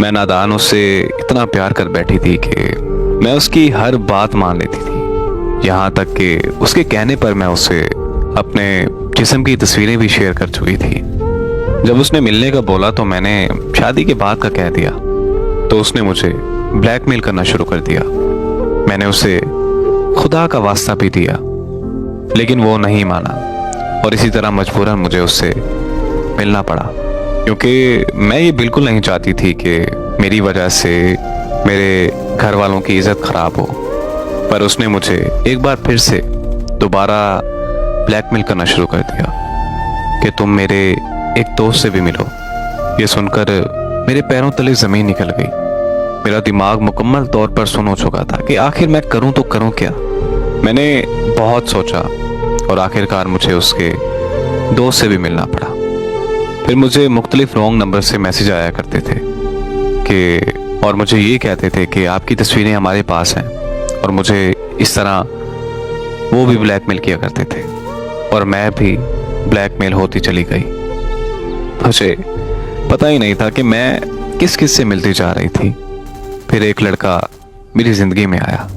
मैं नादान उससे इतना प्यार कर बैठी थी कि मैं उसकी हर बात मान लेती थी। यहाँ तक कि उसके कहने पर मैं उससे अपने जिस्म की तस्वीरें भी शेयर कर चुकी थी। जब उसने मिलने का बोला तो मैंने शादी के बाद का कह दिया, तो उसने मुझे ब्लैकमेल करना शुरू कर दिया। मैंने उसे खुदा का वास्ता भी दिया, लेकिन वो नहीं माना और इसी तरह मजबूरन मुझे उससे मिलना पड़ा, क्योंकि मैं ये बिल्कुल नहीं चाहती थी कि मेरी वजह से मेरे घर वालों की इज़्ज़त ख़राब हो। पर उसने मुझे एक बार फिर से दोबारा ब्लैकमेल करना शुरू कर दिया कि तुम मेरे एक दोस्त से भी मिलो। ये सुनकर मेरे पैरों तले ज़मीन निकल गई। मेरा दिमाग मुकम्मल तौर पर सुन हो चुका था कि आखिर मैं करूं तो करूं क्या। मैंने बहुत सोचा और आखिरकार मुझे उसके दोस्त से भी मिलना पड़ा। फिर मुझे मुख्तलिफ रॉन्ग नंबर से मैसेज आया करते थे कि और मुझे ये कहते थे कि आपकी तस्वीरें हमारे पास हैं, और मुझे इस तरह वो भी ब्लैकमेल किया करते थे और मैं भी ब्लैकमेल होती चली गई। मुझे पता ही नहीं था कि मैं किस किस से मिलती जा रही थी। फिर एक लड़का मेरी ज़िंदगी में आया।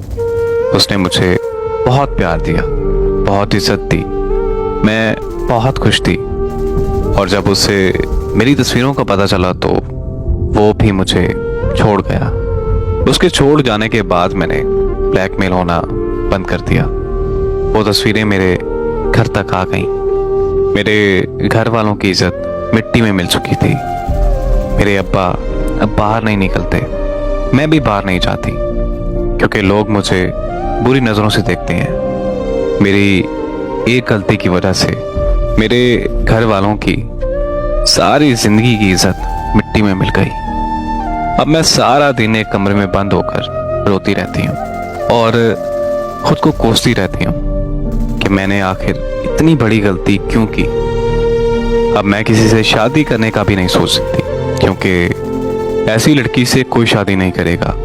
उसने मुझे बहुत प्यार दिया, बहुत इज्जत दी। मैं बहुत खुश थी, और जब उसे मेरी तस्वीरों का पता चला तो वो भी मुझे छोड़ गया। उसके छोड़ जाने के बाद मैंने ब्लैकमेल होना बंद कर दिया। वो तस्वीरें मेरे घर तक आ गईं। मेरे घर वालों की इज्जत मिट्टी में मिल चुकी थी। मेरे अब्बा अब बाहर नहीं निकलते, मैं भी बाहर नहीं जाती, क्योंकि लोग मुझे बुरी नज़रों से देखते हैं। मेरी एक गलती की वजह से मेरे घर वालों की सारी ज़िंदगी की इज्जत मिट्टी में मिल गई। अब मैं सारा दिन एक कमरे में बंद होकर रोती रहती हूँ और खुद को कोसती रहती हूँ कि मैंने आखिर इतनी बड़ी गलती क्यों की। अब मैं किसी से शादी करने का भी नहीं सोच सकती, क्योंकि ऐसी लड़की से कोई शादी नहीं करेगा